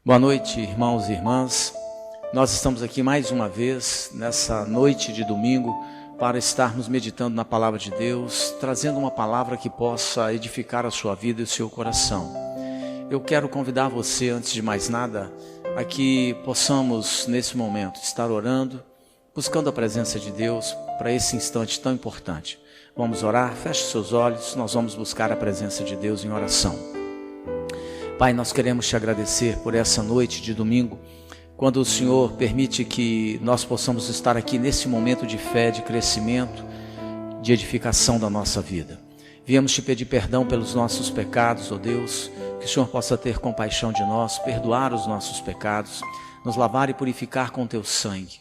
Boa noite, irmãos e irmãs. Nós estamos aqui mais uma vez, nessa noite de domingo, para estarmos meditando na Palavra de Deus, trazendo uma palavra que possa edificar a sua vida e o seu coração. Eu quero convidar você, antes de mais nada, a que possamos, nesse momento, estar orando, buscando a presença de Deus para esse instante tão importante. Vamos orar? Feche seus olhos, nós vamos buscar a presença de Deus em oração. Pai, nós queremos te agradecer por essa noite de domingo, quando o Senhor permite que nós possamos estar aqui nesse momento de fé, de crescimento, de edificação da nossa vida. Viemos te pedir perdão pelos nossos pecados, ó Deus, que o Senhor possa ter compaixão de nós, perdoar os nossos pecados, nos lavar e purificar com teu sangue.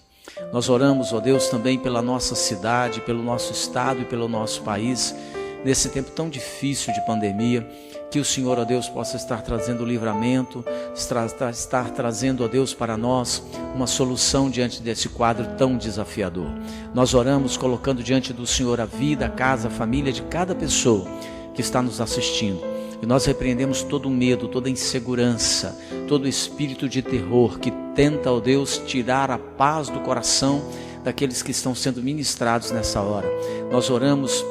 Nós oramos, ó Deus, também pela nossa cidade, pelo nosso estado e pelo nosso país, nesse tempo tão difícil de pandemia, que o Senhor, ó Deus, possa estar trazendo livramento, estar trazendo, ó Deus, para nós uma solução diante desse quadro tão desafiador. Nós oramos colocando diante do Senhor a vida, a casa, a família de cada pessoa que está nos assistindo. E nós repreendemos todo o medo, toda a insegurança, todo o espírito de terror que tenta, ó Deus, tirar a paz do coração daqueles que estão sendo ministrados nessa hora. Nós oramos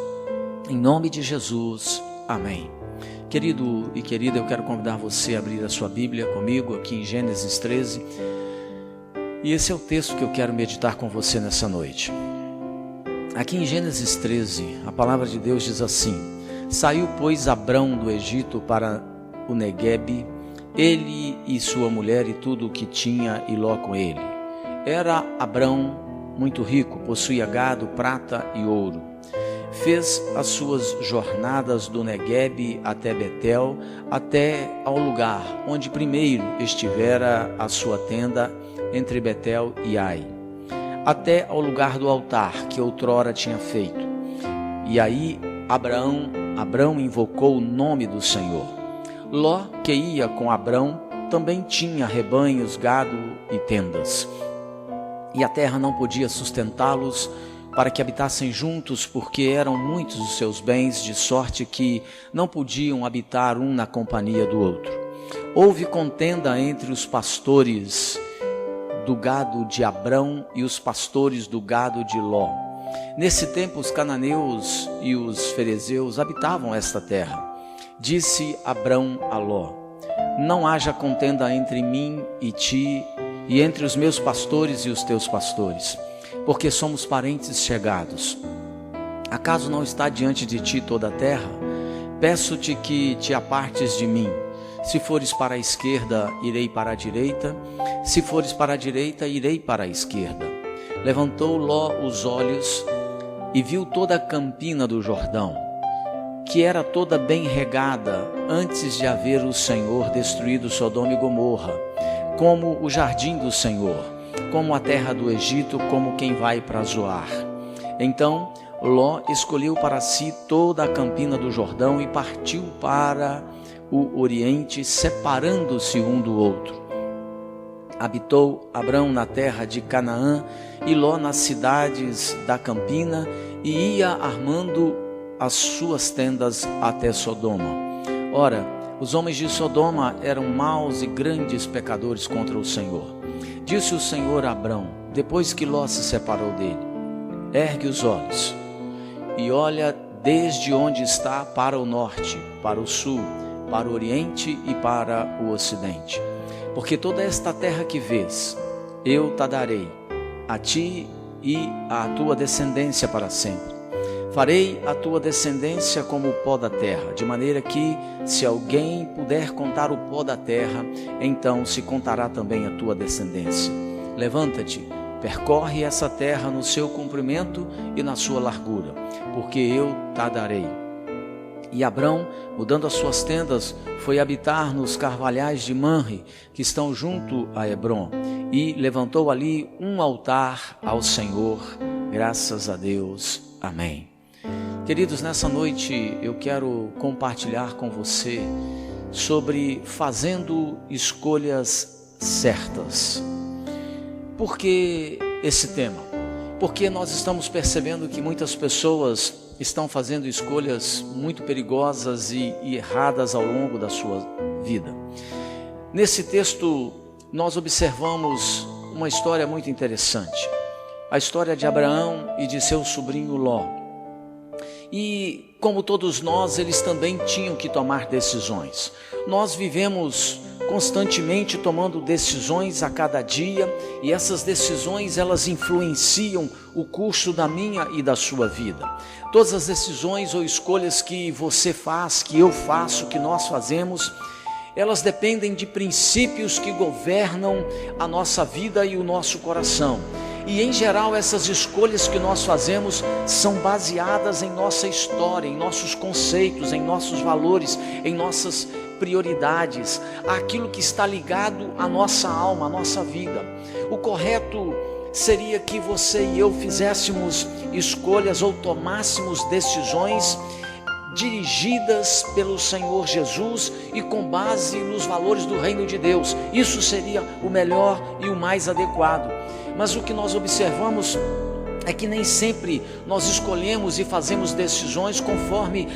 em nome de Jesus. Amém. Querido e querida, eu quero convidar você a abrir a sua Bíblia comigo aqui em Gênesis 13. E esse é o texto que eu quero meditar com você nessa noite. Aqui em Gênesis 13, a palavra de Deus diz assim: Saiu, pois, Abrão do Egito para o Neguebe, ele e sua mulher e tudo o que tinha, e Ló com ele. Era Abrão muito rico, possuía gado, prata e ouro. Fez as suas jornadas do Neguebe até Betel, até ao lugar onde primeiro estivera a sua tenda entre Betel e Ai, até ao lugar do altar que outrora tinha feito. E aí Abrão invocou o nome do Senhor. Ló, que ia com Abrão, também tinha rebanhos, gado e tendas. E a terra não podia sustentá-los para que habitassem juntos, porque eram muitos os seus bens, de sorte que não podiam habitar um na companhia do outro. Houve contenda entre os pastores do gado de Abrão e os pastores do gado de Ló. Nesse tempo os cananeus e os ferezeus habitavam esta terra. Disse Abrão a Ló: Não haja contenda entre mim e ti, e entre os meus pastores e os teus pastores, porque somos parentes chegados. Acaso não está diante de ti toda a terra? Peço-te que te apartes de mim. Se fores para a esquerda, irei para a direita. Se fores para a direita, irei para a esquerda. Levantou Ló os olhos e viu toda a campina do Jordão, que era toda bem regada, antes de haver o Senhor destruído Sodoma e Gomorra, como o jardim do Senhor, como a terra do Egito, como quem vai para Zoar. Então Ló escolheu para si toda a campina do Jordão e partiu para o oriente, separando-se um do outro. Habitou Abrão na terra de Canaã e Ló nas cidades da campina, e ia armando as suas tendas até Sodoma. Ora, os homens de Sodoma eram maus e grandes pecadores contra o Senhor. Disse o Senhor a Abrão, depois que Ló se separou dele: Ergue os olhos e olha desde onde está para o norte, para o sul, para o oriente e para o ocidente. Porque toda esta terra que vês, eu te darei, a ti e à tua descendência para sempre. Farei a tua descendência como o pó da terra, de maneira que, se alguém puder contar o pó da terra, então se contará também a tua descendência. Levanta-te, percorre essa terra no seu comprimento e na sua largura, porque eu te darei. E Abrão, mudando as suas tendas, foi habitar nos carvalhais de Manre, que estão junto a Hebrom, e levantou ali um altar ao Senhor. Graças a Deus. Amém. Queridos, nessa noite eu quero compartilhar com você sobre fazendo escolhas certas. Por que esse tema? Porque nós estamos percebendo que muitas pessoas estão fazendo escolhas muito perigosas e erradas ao longo da sua vida. Nesse texto nós observamos uma história muito interessante. A história de Abraão e de seu sobrinho Ló. E como todos nós, eles também tinham que tomar decisões. Nós vivemos constantemente tomando decisões a cada dia, e essas decisões, elas influenciam o curso da minha e da sua vida. Todas as decisões ou escolhas que você faz, que eu faço, que nós fazemos, elas dependem de princípios que governam a nossa vida e o nosso coração. E em geral essas escolhas que nós fazemos são baseadas em nossa história, em nossos conceitos, em nossos valores, em nossas prioridades, aquilo que está ligado à nossa alma, à nossa vida. O correto seria que você e eu fizéssemos escolhas ou tomássemos decisões dirigidas pelo Senhor Jesus e com base nos valores do reino de Deus. Isso seria o melhor e o mais adequado. Mas o que nós observamos é que nem sempre nós escolhemos e fazemos decisões conforme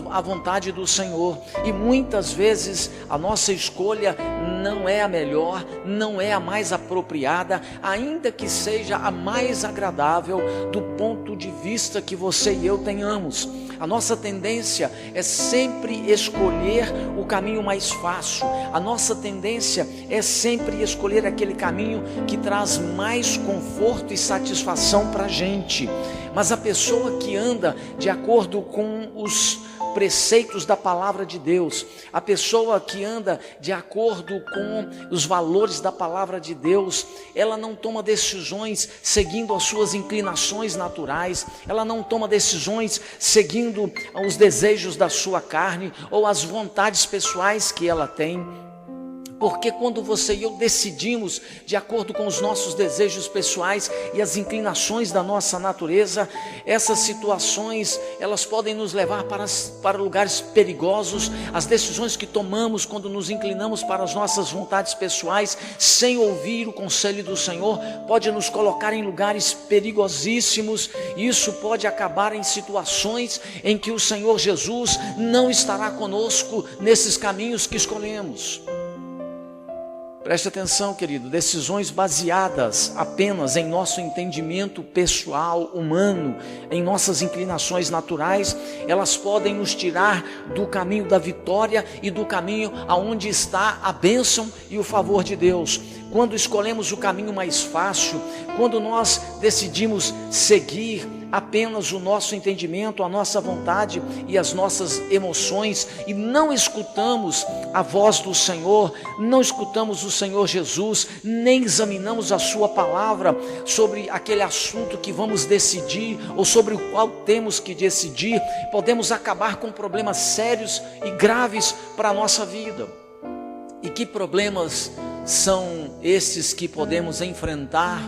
a vontade do Senhor. E muitas vezes a nossa escolha não é a melhor, não é a mais apropriada, ainda que seja a mais agradável do ponto de vista que você e eu tenhamos. A nossa tendência é sempre escolher o caminho mais fácil. A nossa tendência é sempre escolher aquele caminho que traz mais conforto e satisfação para a gente. Mas a pessoa que anda de acordo com os preceitos da palavra de Deus, a pessoa que anda de acordo com os valores da palavra de Deus, ela não toma decisões seguindo as suas inclinações naturais, ela não toma decisões seguindo os desejos da sua carne ou as vontades pessoais que ela tem. Porque quando você e eu decidimos de acordo com os nossos desejos pessoais e as inclinações da nossa natureza, essas situações, elas podem nos levar para lugares perigosos. As decisões que tomamos quando nos inclinamos para as nossas vontades pessoais, sem ouvir o conselho do Senhor, pode nos colocar em lugares perigosíssimos. Isso pode acabar em situações em que o Senhor Jesus não estará conosco nesses caminhos que escolhemos. Preste atenção, querido, decisões baseadas apenas em nosso entendimento pessoal, humano, em nossas inclinações naturais, elas podem nos tirar do caminho da vitória e do caminho aonde está a bênção e o favor de Deus. Quando escolhemos o caminho mais fácil, quando nós decidimos seguir apenas o nosso entendimento, a nossa vontade e as nossas emoções, e não escutamos a voz do Senhor, não escutamos o Senhor Jesus, nem examinamos a sua palavra sobre aquele assunto que vamos decidir ou sobre o qual temos que decidir, podemos acabar com problemas sérios e graves para a nossa vida. E que problemas são esses que podemos enfrentar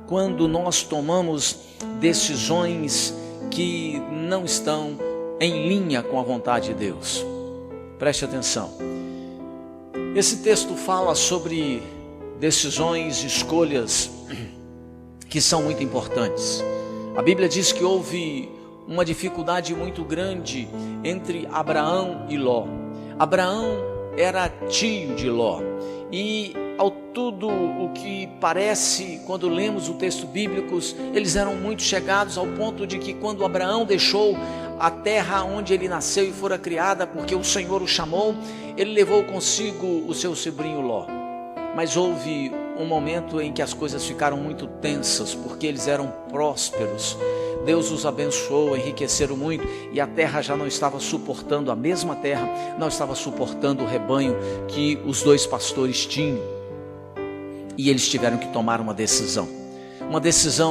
quando nós tomamos decisões que não estão em linha com a vontade de Deus? Preste atenção. Esse texto fala sobre decisões, escolhas que são muito importantes. A Bíblia diz que houve uma dificuldade muito grande entre Abraão e Ló. Abraão era tio de Ló, e ao tudo o que parece, quando lemos o texto bíblico, eles eram muito chegados, ao ponto de que quando Abraão deixou a terra onde ele nasceu e fora criada, porque o Senhor o chamou, ele levou consigo o seu sobrinho Ló. Mas houve um momento em que as coisas ficaram muito tensas, porque eles eram prósperos. Deus os abençoou, enriqueceram muito, e a terra já não estava suportando, a mesma terra não estava suportando o rebanho que os dois pastores tinham. E eles tiveram que tomar uma decisão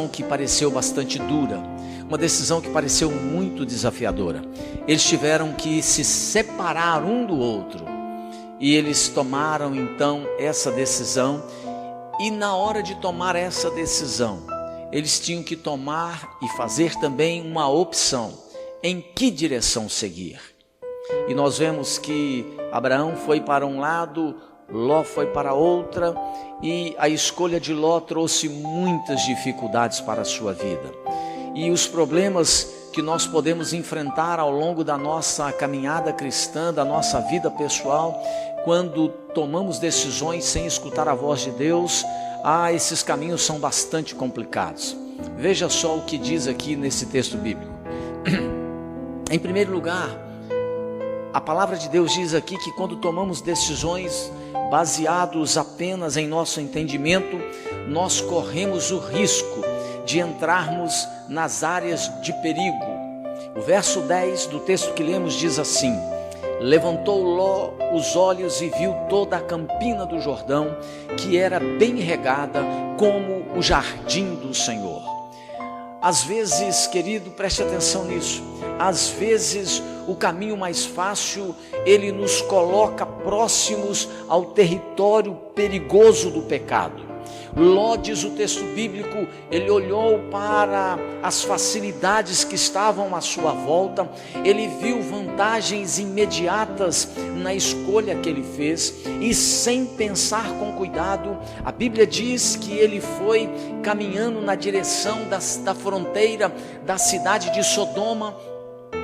que pareceu bastante dura, uma decisão que pareceu muito desafiadora. Eles tiveram que se separar um do outro, e eles tomaram então essa decisão. E na hora de tomar essa decisão, eles tinham que tomar e fazer também uma opção, em que direção seguir. E nós vemos que Abraão foi para um lado, Ló foi para outra, e a escolha de Ló trouxe muitas dificuldades para a sua vida. E os problemas que nós podemos enfrentar ao longo da nossa caminhada cristã, da nossa vida pessoal, quando tomamos decisões sem escutar a voz de Deus, esses caminhos são bastante complicados. Veja só o que diz aqui nesse texto bíblico. Em primeiro lugar, a palavra de Deus diz aqui que quando tomamos decisões baseados apenas em nosso entendimento, nós corremos o risco de entrarmos nas áreas de perigo. O verso 10 do texto que lemos diz assim: levantou Ló os olhos e viu toda a campina do Jordão, que era bem regada como o jardim do Senhor. Às vezes, querido, preste atenção nisso, às vezes o caminho mais fácil, ele nos coloca próximos ao território perigoso do pecado. Ló, diz o texto bíblico, ele olhou para as facilidades que estavam à sua volta, ele viu vantagens imediatas na escolha que ele fez, e sem pensar com cuidado, a Bíblia diz que ele foi caminhando na direção da fronteira da cidade de Sodoma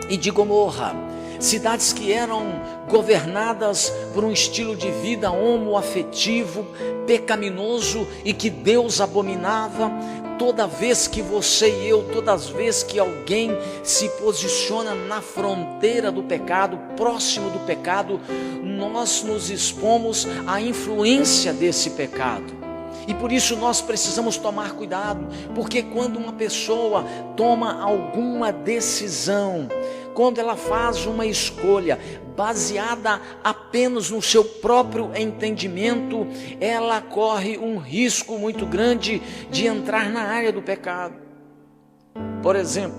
e de Gomorra, cidades que eram governadas por um estilo de vida homoafetivo, pecaminoso e que Deus abominava. Toda vez que você e eu, todas as vezes que alguém se posiciona na fronteira do pecado, próximo do pecado, nós nos expomos à influência desse pecado. E por isso nós precisamos tomar cuidado, porque quando uma pessoa toma alguma decisão, quando ela faz uma escolha baseada apenas no seu próprio entendimento, ela corre um risco muito grande de entrar na área do pecado. Por exemplo,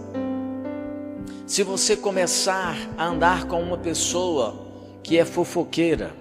se você começar a andar com uma pessoa que é fofoqueira,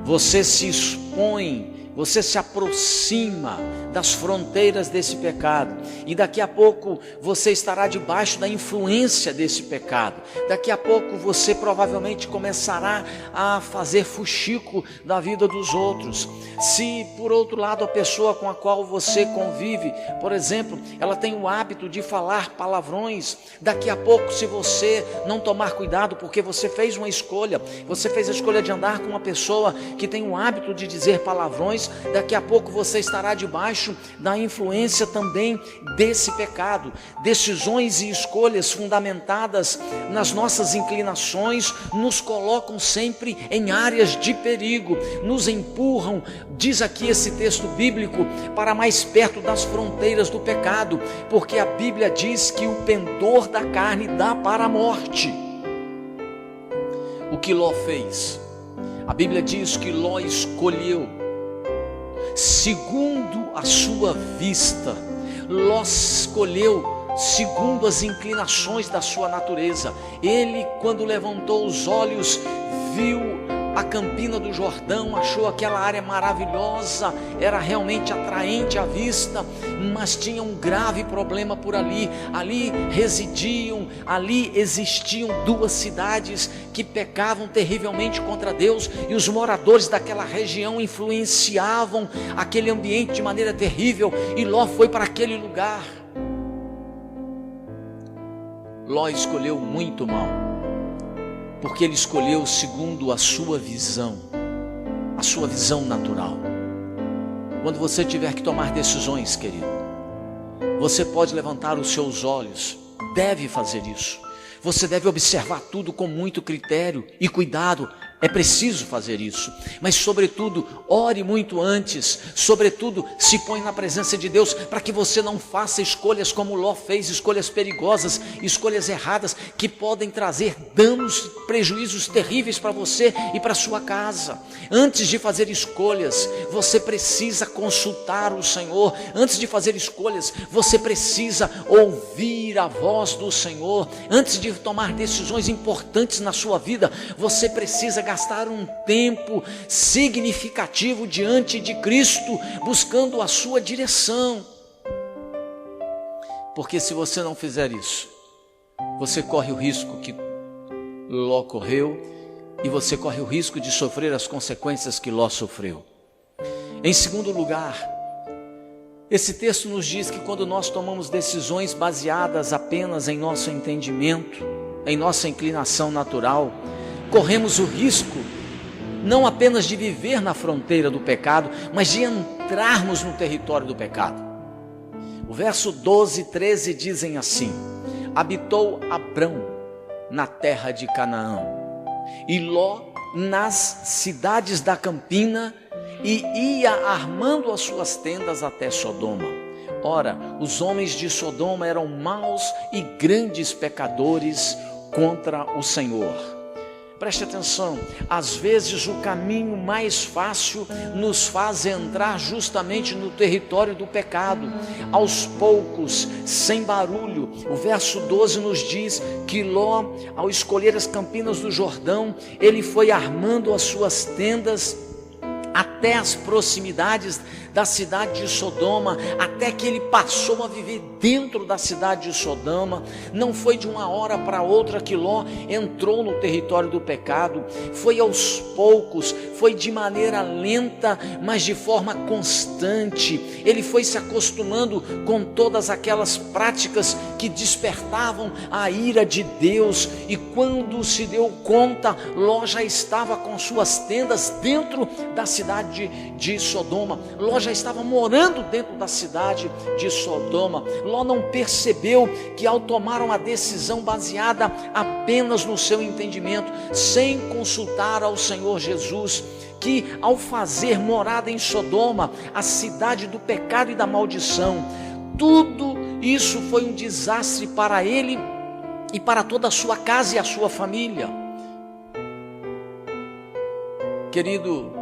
você se expõe, você se aproxima das fronteiras desse pecado, e daqui a pouco você estará debaixo da influência desse pecado. Daqui a pouco você provavelmente começará a fazer fuxico da vida dos outros. Se por outro lado a pessoa com a qual você convive, por exemplo, ela tem o hábito de falar palavrões, daqui a pouco, se você não tomar cuidado, porque você fez uma escolha, você fez a escolha de andar com uma pessoa que tem o hábito de dizer palavrões, daqui a pouco você estará debaixo da influência também desse pecado. Decisões e escolhas fundamentadas nas nossas inclinações nos colocam sempre em áreas de perigo, nos empurram, diz aqui esse texto bíblico, para mais perto das fronteiras do pecado, porque a Bíblia diz que o pendor da carne dá para a morte. O que Ló fez? A Bíblia diz que Ló escolheu segundo a sua vista. Ló escolheu segundo as inclinações da sua natureza. Ele, quando levantou os olhos, viu a campina do Jordão, achou aquela área maravilhosa, era realmente atraente à vista, mas tinha um grave problema por ali. Ali existiam duas cidades que pecavam terrivelmente contra Deus, e os moradores daquela região influenciavam aquele ambiente de maneira terrível, e Ló foi para aquele lugar. Ló escolheu muito mal, porque ele escolheu segundo a sua visão natural. Quando você tiver que tomar decisões, querido, você pode levantar os seus olhos, deve fazer isso. Você deve observar tudo com muito critério e cuidado. É preciso fazer isso, mas sobretudo, ore muito antes, sobretudo, se põe na presença de Deus, para que você não faça escolhas como Ló fez, escolhas perigosas, escolhas erradas, que podem trazer danos, prejuízos terríveis para você e para sua casa. Antes de fazer escolhas, você precisa consultar o Senhor. Antes de fazer escolhas, você precisa ouvir a voz do Senhor. Antes de tomar decisões importantes na sua vida, você precisa gastar um tempo significativo diante de Cristo, buscando a sua direção. Porque se você não fizer isso, você corre o risco que Ló correu, e você corre o risco de sofrer as consequências que Ló sofreu. Em segundo lugar, esse texto nos diz que quando nós tomamos decisões baseadas apenas em nosso entendimento, em nossa inclinação natural, corremos o risco não apenas de viver na fronteira do pecado, mas de entrarmos no território do pecado. O verso 12 e 13 dizem assim: habitou Abrão na terra de Canaã, e Ló nas cidades da campina, e ia armando as suas tendas até Sodoma. Ora, os homens de Sodoma eram maus e grandes pecadores contra o Senhor. Preste atenção, às vezes o caminho mais fácil nos faz entrar justamente no território do pecado, aos poucos, sem barulho. O verso 12 nos diz que Ló, ao escolher as campinas do Jordão, ele foi armando as suas tendas até as proximidades da cidade de Sodoma, até que ele passou a viver dentro da cidade de Sodoma. Não foi de uma hora para outra que Ló entrou no território do pecado, foi aos poucos, foi de maneira lenta, mas de forma constante. Ele foi se acostumando com todas aquelas práticas que despertavam a ira de Deus, e quando se deu conta, Ló já estava com suas tendas dentro da cidade de Sodoma. Ló já estava morando dentro da cidade de Sodoma. Ló não percebeu que, ao tomar uma decisão baseada apenas no seu entendimento, sem consultar ao Senhor Jesus, que ao fazer morada em Sodoma, a cidade do pecado e da maldição, tudo isso foi um desastre para ele e para toda a sua casa e a sua família. Querido,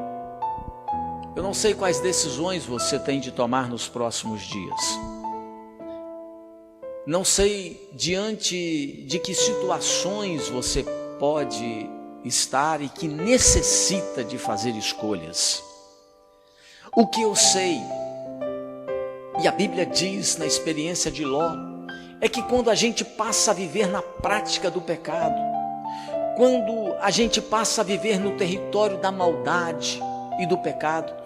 eu não sei quais decisões você tem de tomar nos próximos dias. Não sei diante de que situações você pode estar e que necessita de fazer escolhas. O que eu sei, e a Bíblia diz na experiência de Ló, é que quando a gente passa a viver na prática do pecado, quando a gente passa a viver no território da maldade e do pecado,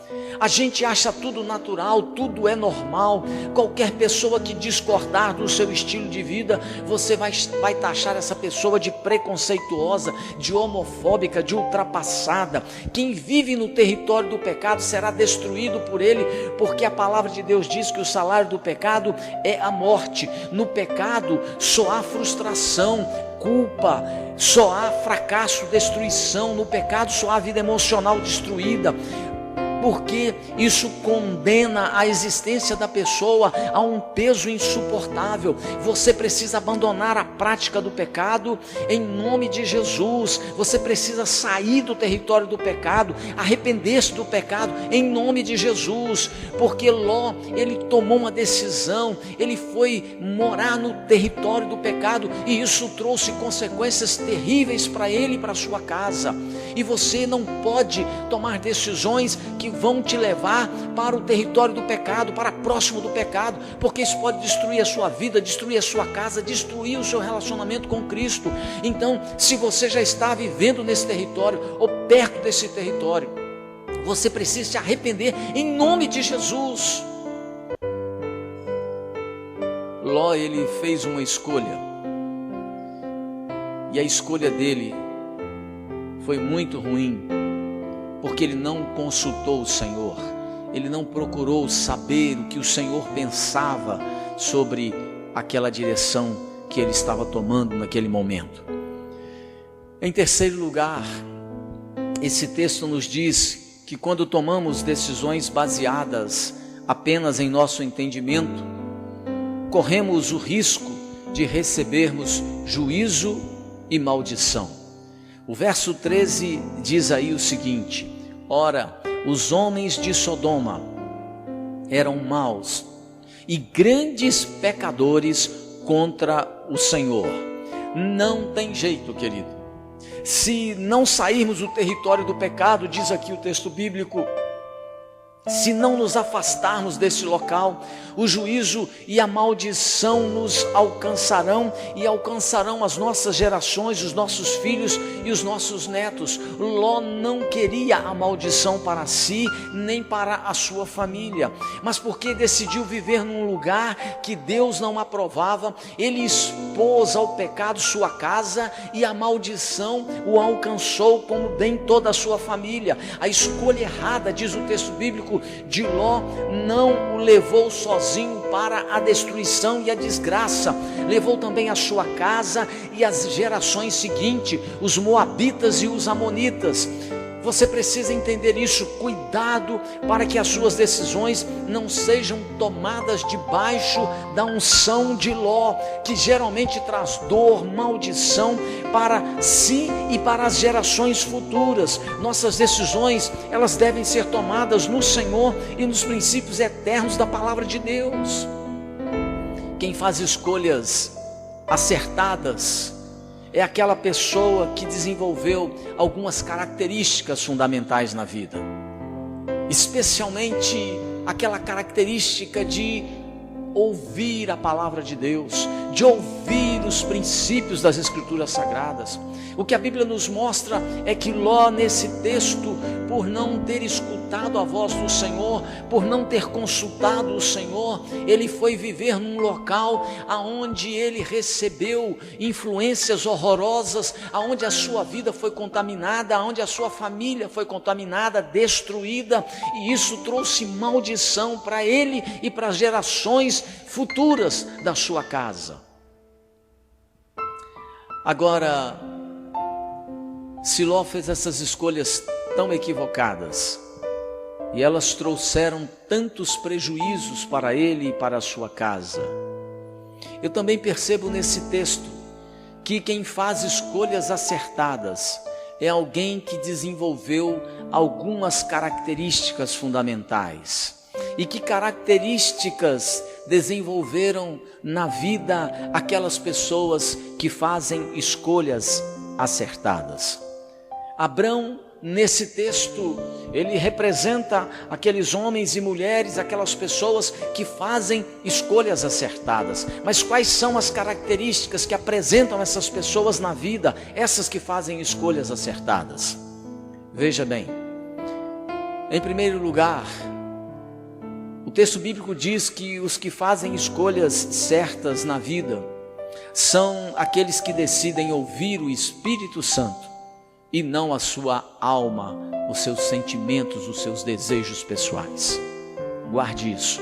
a gente acha tudo natural, tudo é normal. Qualquer pessoa que discordar do seu estilo de vida, você vai taxar essa pessoa de preconceituosa, de homofóbica, de ultrapassada. Quem vive no território do pecado será destruído por ele, porque a palavra de Deus diz que o salário do pecado é a morte. No pecado só há frustração, culpa, só há fracasso, destruição. No pecado só há vida emocional destruída, porque isso condena a existência da pessoa a um peso insuportável. Você precisa abandonar a prática do pecado em nome de Jesus. Você precisa sair do território do pecado, arrepender-se do pecado em nome de Jesus, porque Ló, ele tomou uma decisão, ele foi morar no território do pecado, e isso trouxe consequências terríveis para ele e para sua casa. E você não pode tomar decisões que vão te levar para o território do pecado, para próximo do pecado, porque isso pode destruir a sua vida, destruir a sua casa, destruir o seu relacionamento com Cristo. Então, se você já está vivendo nesse território ou perto desse território, você precisa se arrepender em nome de Jesus. Ló, ele fez uma escolha, e a escolha dele foi muito ruim, porque ele não consultou o Senhor, ele não procurou saber o que o Senhor pensava sobre aquela direção que ele estava tomando naquele momento. Em terceiro lugar, esse texto nos diz que quando tomamos decisões baseadas apenas em nosso entendimento, corremos o risco de recebermos juízo e maldição. O verso 13 diz aí o seguinte: ora, os homens de Sodoma eram maus e grandes pecadores contra o Senhor. Não tem jeito, querido. Se não sairmos do território do pecado, diz aqui o texto bíblico, Se não nos afastarmos desse local, o juízo e a maldição nos alcançarão e alcançarão as nossas gerações, os nossos filhos e os nossos netos. Ló não queria a maldição para si, nem para a sua família, mas porque decidiu viver num lugar que Deus não aprovava, ele expôs ao pecado sua casa e a maldição o alcançou, como bem toda a sua família. A escolha errada, diz o texto bíblico, de Ló não o levou sozinho para a destruição e a desgraça, levou também a sua casa e as gerações seguintes, os moabitas e os amonitas. Você precisa entender isso. Cuidado para que as suas decisões não sejam tomadas debaixo da unção de Ló, que geralmente traz dor, maldição para si e para as gerações futuras. Nossas decisões, elas devem ser tomadas no Senhor e nos princípios eternos da palavra de Deus. Quem faz escolhas acertadas é aquela pessoa que desenvolveu algumas características fundamentais na vida, especialmente aquela característica de ouvir a palavra de Deus, de ouvir os princípios das Escrituras Sagradas. O que a Bíblia nos mostra é que Ló, nesse texto, por não ter escutado a voz do Senhor, por não ter consultado o Senhor, ele foi viver num local aonde ele recebeu influências horrorosas, aonde a sua vida foi contaminada, aonde a sua família foi contaminada, destruída, e isso trouxe maldição para ele e para as gerações futuras da sua casa. Agora, se Ló fez essas escolhas tão equivocadas, e elas trouxeram tantos prejuízos para ele e para a sua casa, eu também percebo nesse texto que quem faz escolhas acertadas é alguém que desenvolveu algumas características fundamentais. E que características desenvolveram na vida aquelas pessoas que fazem escolhas acertadas? Abrão, nesse texto, ele representa aqueles homens e mulheres, aquelas pessoas que fazem escolhas acertadas. Mas quais são as características que apresentam essas pessoas na vida, essas que fazem escolhas acertadas? Veja bem, em primeiro lugar, o texto bíblico diz que os que fazem escolhas certas na vida são aqueles que decidem ouvir o Espírito Santo e não a sua alma, os seus sentimentos, os seus desejos pessoais. Guarde isso.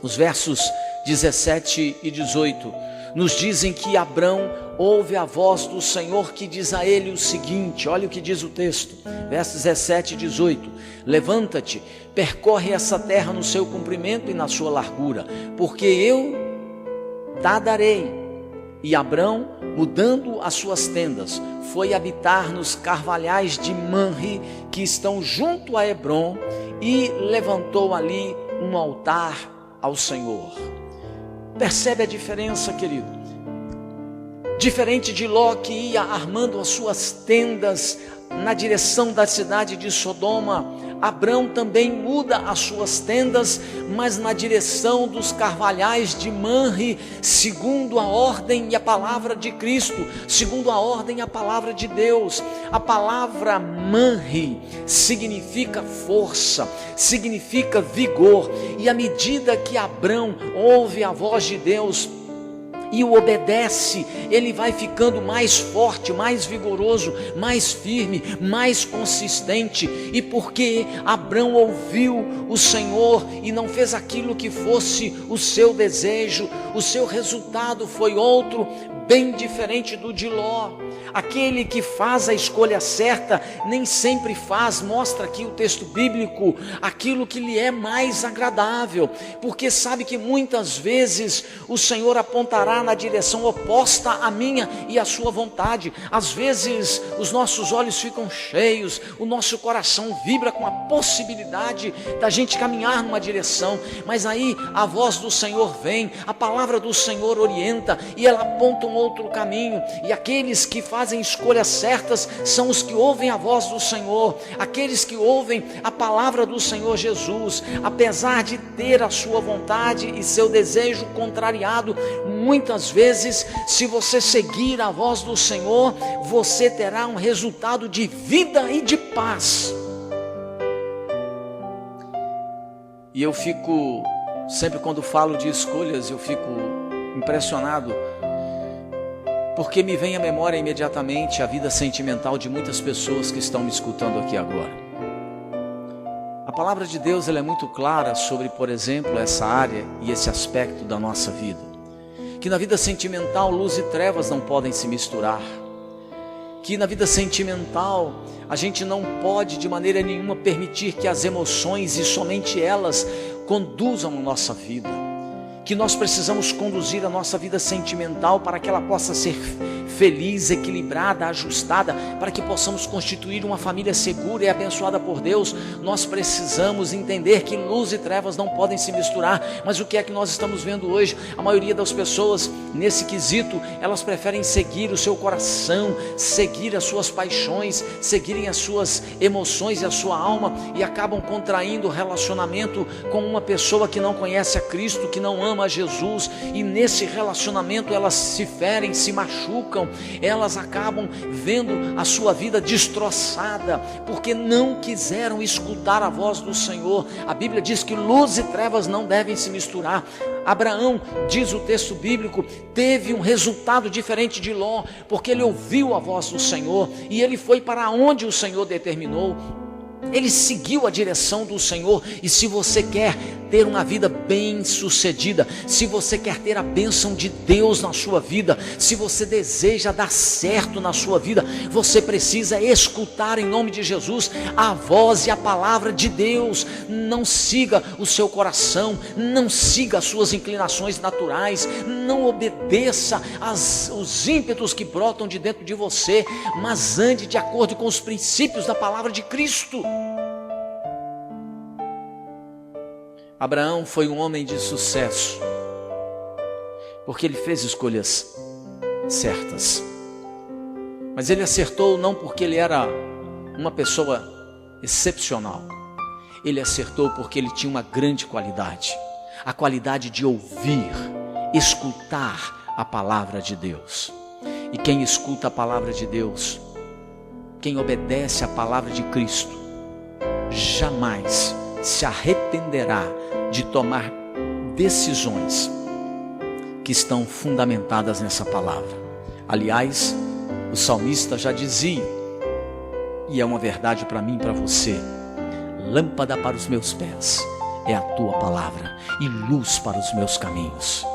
Os versos 17 e 18 nos dizem que Abrão ouve a voz do Senhor que diz a ele o seguinte, olha o que diz o texto, versos 17 e 18: levanta-te, percorre essa terra no seu comprimento e na sua largura, porque eu te darei. E Abrão, mudando as suas tendas, foi habitar nos carvalhais de Manre, que estão junto a Hebrom, e levantou ali um altar ao Senhor. Percebe a diferença, querido? Diferente de Ló, que ia armando as suas tendas na direção da cidade de Sodoma, Abrão também muda as suas tendas, mas na direção dos carvalhais de Manre, segundo a ordem e a palavra de Cristo, segundo a ordem e a palavra de Deus. A palavra Manre significa força, significa vigor, e à medida que Abrão ouve a voz de Deus e o obedece, ele vai ficando mais forte, mais vigoroso, mais firme, mais consistente. E porque Abrão ouviu o Senhor e não fez aquilo que fosse o seu desejo, o seu resultado foi outro, bem diferente do de Ló. Aquele que faz a escolha certa nem sempre faz, mostra aqui o texto bíblico, aquilo que lhe é mais agradável, porque sabe que muitas vezes o Senhor apontará operar na direção oposta à minha e à sua vontade. Às vezes os nossos olhos ficam cheios, o nosso coração vibra com a possibilidade da gente caminhar numa direção, mas aí a voz do Senhor vem, a palavra do Senhor orienta e ela aponta um outro caminho. E aqueles que fazem escolhas certas são os que ouvem a voz do Senhor, aqueles que ouvem a palavra do Senhor Jesus, apesar de ter a sua vontade e seu desejo contrariado. Muitas vezes, se você seguir a voz do Senhor, você terá um resultado de vida e de paz. E eu fico, sempre quando falo de escolhas, eu fico impressionado, porque me vem à memória imediatamente a vida sentimental de muitas pessoas que estão me escutando aqui agora. A palavra de Deus ela é muito clara sobre, por exemplo, essa área e esse aspecto da nossa vida. Que na vida sentimental luz e trevas não podem se misturar. Que na vida sentimental a gente não pode de maneira nenhuma permitir que as emoções e somente elas conduzam a nossa vida. Que nós precisamos conduzir a nossa vida sentimental para que ela possa ser feliz, equilibrada, ajustada, para que possamos constituir uma família segura e abençoada por Deus. Nós precisamos entender que luz e trevas não podem se misturar. Mas o que é que nós estamos vendo hoje? A maioria das pessoas nesse quesito, elas preferem seguir o seu coração, seguir as suas paixões, seguirem as suas emoções e a sua alma, e acabam contraindo relacionamento com uma pessoa que não conhece a Cristo, que não ama a Jesus, e nesse relacionamento elas se ferem, se machucam, elas acabam vendo a sua vida destroçada, porque não quiseram escutar a voz do Senhor. A Bíblia diz que luz e trevas não devem se misturar. Abraão, diz o texto bíblico, teve um resultado diferente de Ló, porque ele ouviu a voz do Senhor, e ele foi para onde o Senhor determinou. Ele seguiu a direção do Senhor. E se você quer ter uma vida bem sucedida, se você quer ter a bênção de Deus na sua vida, se você deseja dar certo na sua vida, você precisa escutar em nome de Jesus a voz e a palavra de Deus. Não siga o seu coração, não siga as suas inclinações naturais, não obedeça os ímpetos que brotam de dentro de você, mas ande de acordo com os princípios da palavra de Cristo. Abraão foi um homem de sucesso, porque ele fez escolhas certas. Mas ele acertou não porque ele era uma pessoa excepcional. Ele acertou porque ele tinha uma grande qualidade. A qualidade de ouvir, escutar a palavra de Deus. E quem escuta a palavra de Deus, quem obedece à palavra de Cristo, jamais se arrependerá de tomar decisões que estão fundamentadas nessa palavra. Aliás, o salmista já dizia, e é uma verdade para mim e para você: lâmpada para os meus pés é a tua palavra e luz para os meus caminhos.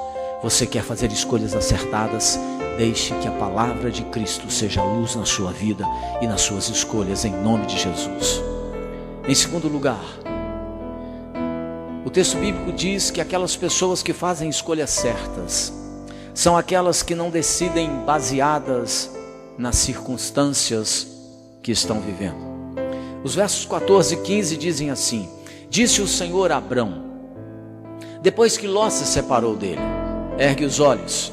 Você quer fazer escolhas acertadas? Deixe que a palavra de Cristo seja luz na sua vida e nas suas escolhas, em nome de Jesus. Em segundo lugar, o texto bíblico diz que aquelas pessoas que fazem escolhas certas são aquelas que não decidem baseadas nas circunstâncias que estão vivendo. Os versos 14 e 15 dizem assim: disse o Senhor a Abrão, depois que Ló se separou dele: ergue os olhos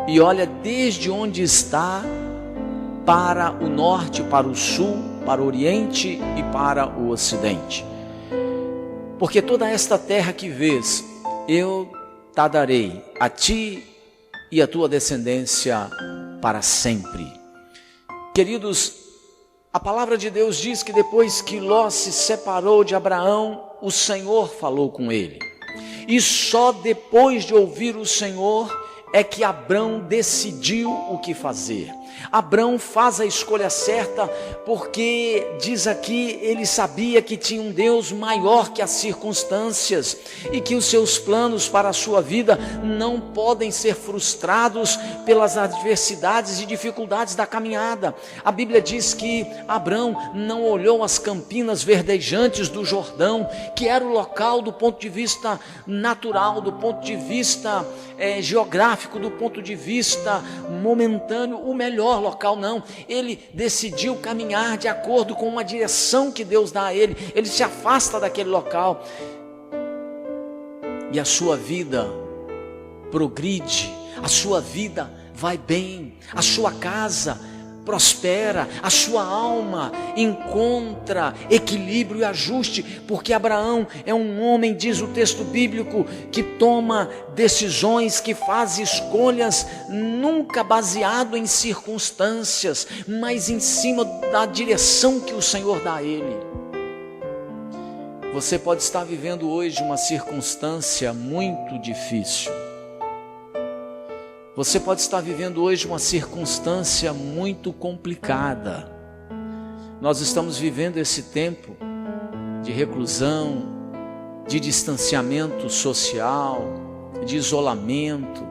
e olha desde onde está para o norte, para o sul, para o oriente e para o ocidente. Porque toda esta terra que vês, eu te darei a ti e a tua descendência para sempre. Queridos, a palavra de Deus diz que depois que Ló se separou de Abraão, o Senhor falou com ele. E só depois de ouvir o Senhor é que Abrão decidiu o que fazer. Abrão faz a escolha certa porque, diz aqui, ele sabia que tinha um Deus maior que as circunstâncias e que os seus planos para a sua vida não podem ser frustrados pelas adversidades e dificuldades da caminhada. A Bíblia diz que Abrão não olhou as campinas verdejantes do Jordão, que era o local do ponto de vista natural, do ponto de vista geográfico, do ponto de vista momentâneo, o melhor local. Não, ele decidiu caminhar de acordo com uma direção que Deus dá a ele. Ele se afasta daquele local e a sua vida progride, a sua vida vai bem, a sua casa prospera, a sua alma encontra equilíbrio e ajuste, porque Abraão é um homem, diz o texto bíblico, que toma decisões, que faz escolhas, nunca baseado em circunstâncias, mas em cima da direção que o Senhor dá a ele. Você pode estar vivendo hoje uma circunstância muito difícil. Você pode estar vivendo hoje uma circunstância muito complicada. Nós estamos vivendo esse tempo de reclusão, de distanciamento social, de isolamento.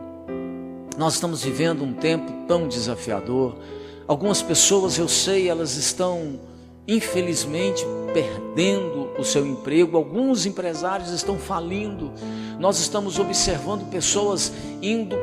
Nós estamos vivendo um tempo tão desafiador. Algumas pessoas, eu sei, elas estão, infelizmente, perdendo o seu emprego. Alguns empresários estão falindo. Nós estamos observando pessoas indo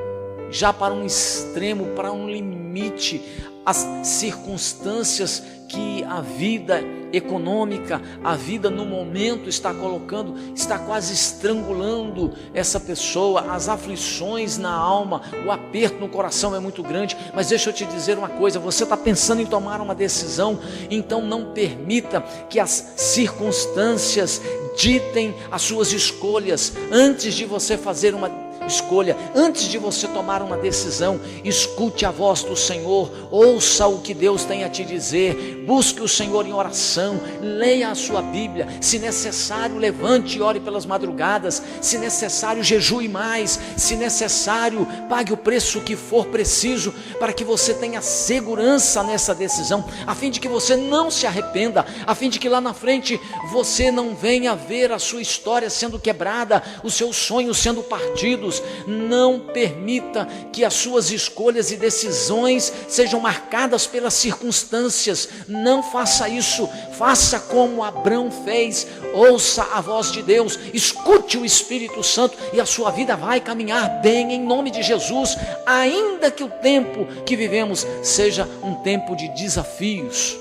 já para um extremo, para um limite. As circunstâncias que a vida econômica, a vida no momento está colocando, está quase estrangulando essa pessoa. As aflições na alma, o aperto no coração é muito grande. Mas deixa eu te dizer uma coisa, você está pensando em tomar uma decisão, então não permita que as circunstâncias ditem as suas escolhas. Antes de você fazer uma escolha, antes de você tomar uma decisão, escute a voz do Senhor, ouça o que Deus tem a te dizer, busque o Senhor em oração, leia a sua Bíblia, se necessário levante e ore pelas madrugadas, se necessário jejue mais, se necessário pague o preço que for preciso, para que você tenha segurança nessa decisão, a fim de que você não se arrependa, a fim de que lá na frente você não venha ver a sua história sendo quebrada, os seus sonhos sendo partidos. Não permita que as suas escolhas e decisões sejam marcadas pelas circunstâncias. Não faça isso. Faça como Abrão fez. Ouça a voz de Deus, escute o Espírito Santo e a sua vida vai caminhar bem em nome de Jesus, ainda que o tempo que vivemos seja um tempo de desafios.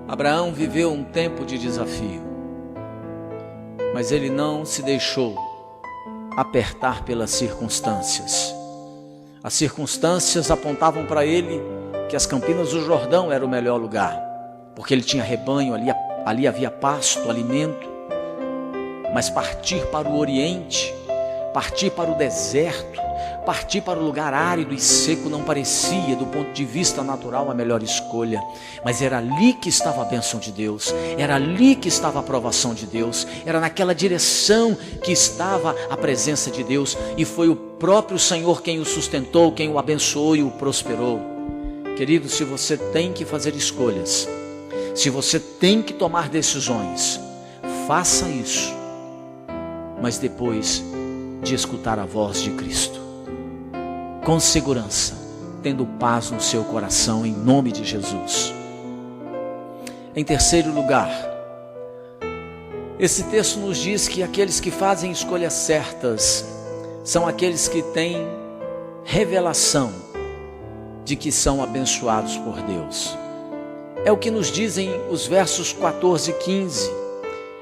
Abraão viveu um tempo de desafio, mas ele não se deixou apertar pelas circunstâncias. As circunstâncias apontavam para ele que as campinas do Jordão era o melhor lugar, porque ele tinha rebanho, ali havia pasto, alimento. Mas partir para o Oriente, partir para o deserto, partir para o lugar árido e seco não parecia, do ponto de vista natural, a melhor escolha. Mas era ali que estava a bênção de Deus, era ali que estava a aprovação de Deus, era naquela direção que estava a presença de Deus, e foi o próprio Senhor quem o sustentou, quem o abençoou e o prosperou. Querido, se você tem que fazer escolhas, se você tem que tomar decisões, faça isso, mas depois de escutar a voz de Cristo, com segurança, tendo paz no seu coração, em nome de Jesus. Em terceiro lugar, esse texto nos diz que aqueles que fazem escolhas certas são aqueles que têm revelação de que são abençoados por Deus. É o que nos dizem os versos 14 e 15.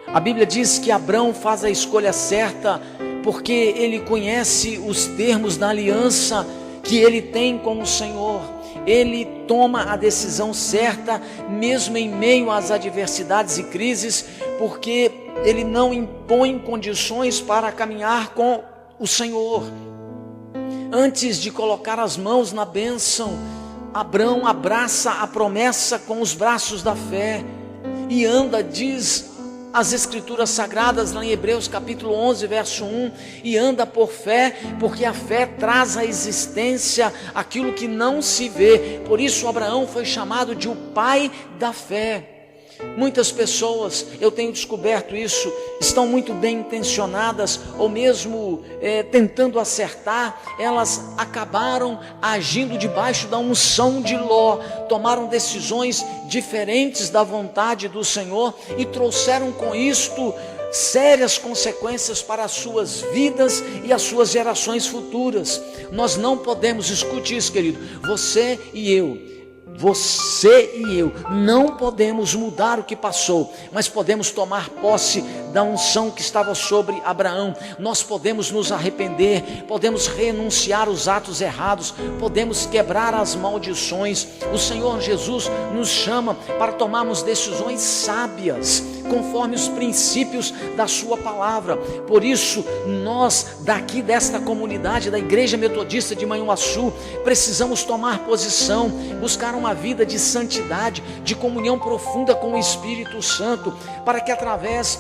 A Bíblia diz que Abrão faz a escolha certa porque ele conhece os termos da aliança que ele tem com o Senhor. Ele toma a decisão certa, mesmo em meio às adversidades e crises, porque ele não impõe condições para caminhar com o Senhor. Antes de colocar as mãos na bênção, Abrão abraça a promessa com os braços da fé e anda, diz as escrituras sagradas lá em Hebreus capítulo 11, verso 1, e anda por fé, porque a fé traz à existência aquilo que não se vê. Por isso Abraão foi chamado de o pai da fé. Muitas pessoas, eu tenho descoberto isso, estão muito bem intencionadas, ou mesmo tentando acertar, elas acabaram agindo debaixo da unção de Ló, tomaram decisões diferentes da vontade do Senhor e trouxeram com isto sérias consequências para as suas vidas e as suas gerações futuras. Nós não podemos, escute isso, querido, você e eu não podemos mudar o que passou, mas podemos tomar posse da unção que estava sobre Abraão. Nós podemos nos arrepender, podemos renunciar os atos errados, podemos quebrar as maldições. O Senhor Jesus nos chama para tomarmos decisões sábias, conforme os princípios da sua palavra. Por isso, nós daqui desta comunidade, da Igreja Metodista de Manhuaçu, precisamos tomar posição, buscar uma vida de santidade, de comunhão profunda com o Espírito Santo, para que através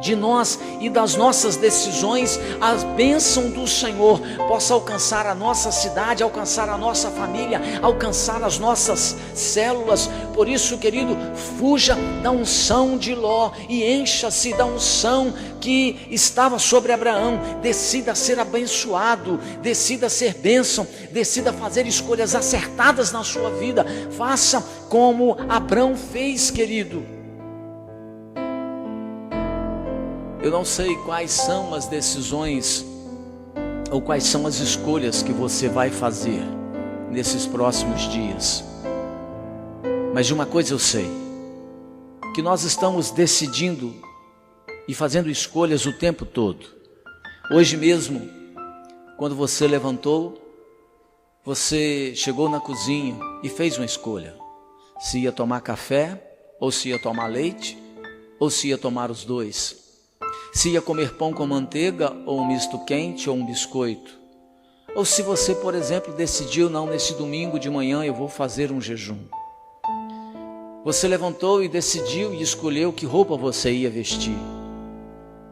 de nós e das nossas decisões, a bênção do Senhor possa alcançar a nossa cidade, alcançar a nossa família, alcançar as nossas células. Por isso, querido, fuja da unção de Ló e encha-se da unção que estava sobre Abraão. Decida ser abençoado, decida ser bênção, decida fazer escolhas acertadas na sua vida. Faça como Abraão fez, querido. Eu não sei quais são as decisões ou quais são as escolhas que você vai fazer nesses próximos dias, mas de uma coisa eu sei, que nós estamos decidindo e fazendo escolhas o tempo todo. Hoje mesmo, quando você levantou, você chegou na cozinha e fez uma escolha, se ia tomar café, ou se ia tomar leite, ou se ia tomar os dois, se ia comer pão com manteiga, ou um misto quente, ou um biscoito. Ou se você, por exemplo, decidiu, não, nesse domingo de manhã eu vou fazer um jejum. Você levantou e decidiu e escolheu que roupa você ia vestir.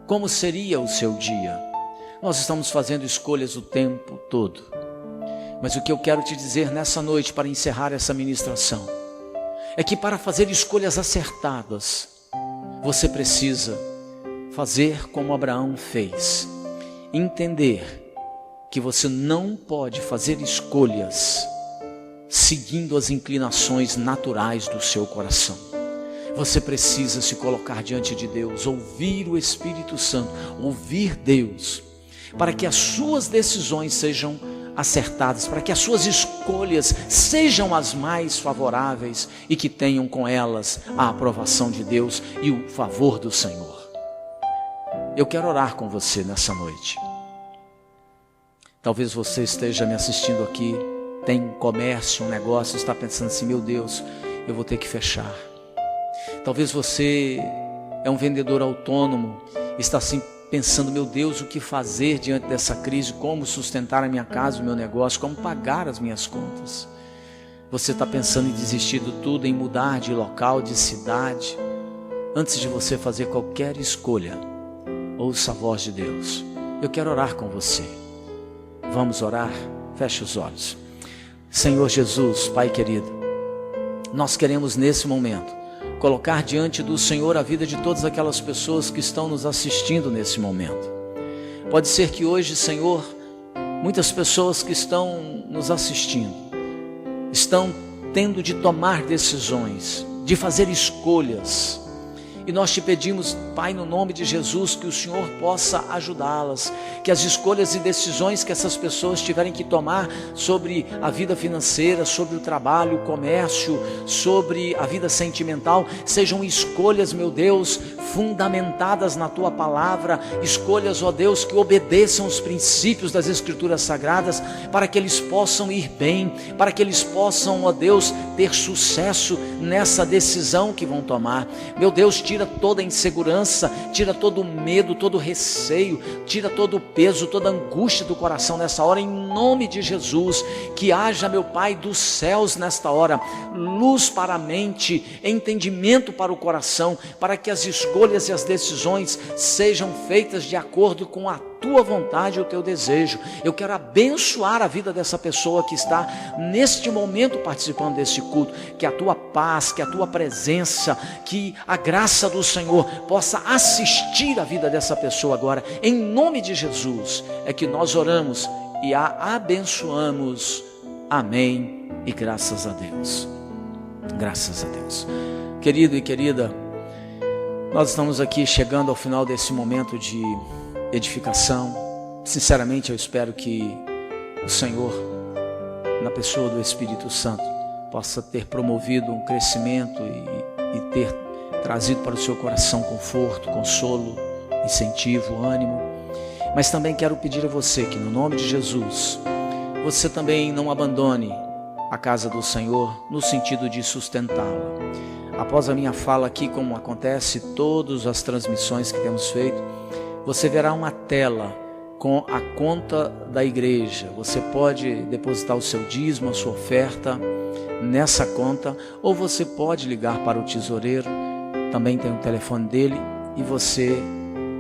Como seria o seu dia? Nós estamos fazendo escolhas o tempo todo. Mas o que eu quero te dizer nessa noite, para encerrar essa ministração, é que para fazer escolhas acertadas, você precisa fazer como Abraão fez, entender que você não pode fazer escolhas seguindo as inclinações naturais do seu coração. Você precisa se colocar diante de Deus, ouvir o Espírito Santo, ouvir Deus, para que as suas decisões sejam acertadas, para que as suas escolhas sejam as mais favoráveis e que tenham com elas a aprovação de Deus e o favor do Senhor. Eu quero orar com você nessa noite. Talvez você esteja me assistindo aqui, tem um comércio, um negócio, está pensando assim, meu Deus, eu vou ter que fechar. Talvez você é um vendedor autônomo, está assim pensando, meu Deus, o que fazer diante dessa crise, como sustentar a minha casa, o meu negócio, como pagar as minhas contas. Você está pensando em desistir de tudo, em mudar de local, de cidade. Antes de você fazer qualquer escolha, ouça a voz de Deus. Eu quero orar com você. Vamos orar? Feche os olhos. Senhor Jesus, Pai querido, nós queremos nesse momento colocar diante do Senhor a vida de todas aquelas pessoas que estão nos assistindo nesse momento. Pode ser que hoje, Senhor, muitas pessoas que estão nos assistindo estão tendo de tomar decisões, de fazer escolhas. E nós te pedimos, Pai, no nome de Jesus, que o Senhor possa ajudá-las, que as escolhas e decisões que essas pessoas tiverem que tomar sobre a vida financeira, sobre o trabalho, o comércio, sobre a vida sentimental, sejam escolhas, meu Deus, fundamentadas na Tua palavra, escolhas, ó Deus, que obedeçam os princípios das Escrituras Sagradas, para que eles possam ir bem, para que eles possam, ó Deus, ter sucesso nessa decisão que vão tomar. Meu Deus, te tira toda a insegurança, tira todo o medo, todo o receio, tira todo o peso, toda a angústia do coração nessa hora, em nome de Jesus. Que haja, meu Pai dos céus, nesta hora, luz para a mente, entendimento para o coração, para que as escolhas e as decisões sejam feitas de acordo com a tua vontade e o teu desejo. Eu quero abençoar a vida dessa pessoa que está neste momento participando desse culto, que a tua paz, que a tua presença, que a graça do Senhor possa assistir a vida dessa pessoa agora, em nome de Jesus, é que nós oramos e a abençoamos. Amém e graças a Deus. Graças a Deus. Querido e querida, nós estamos aqui chegando ao final desse momento de edificação. Sinceramente, eu espero que o Senhor, na pessoa do Espírito Santo, possa ter promovido um crescimento e ter trazido para o seu coração conforto, consolo, incentivo, ânimo. Mas também quero pedir a você que, no nome de Jesus, você também não abandone a casa do Senhor no sentido de sustentá-la. Após a minha fala aqui, como acontece todas as transmissões que temos feito, você verá uma tela com a conta da igreja. Você pode depositar o seu dízimo, a sua oferta nessa conta, ou você pode ligar para o tesoureiro, também tem o telefone dele, e você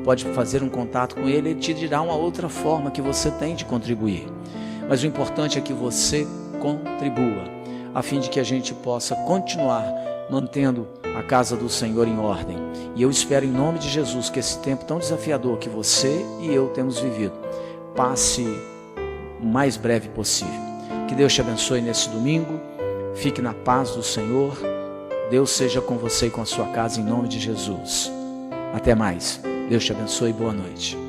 pode fazer um contato com ele. Ele te dirá uma outra forma que você tem de contribuir. Mas o importante é que você contribua, a fim de que a gente possa continuar mantendo a casa do Senhor em ordem. E eu espero, em nome de Jesus, que esse tempo tão desafiador que você e eu temos vivido passe o mais breve possível. Que Deus te abençoe nesse domingo. Fique na paz do Senhor. Deus seja com você e com a sua casa, em nome de Jesus. Até mais. Deus te abençoe e boa noite.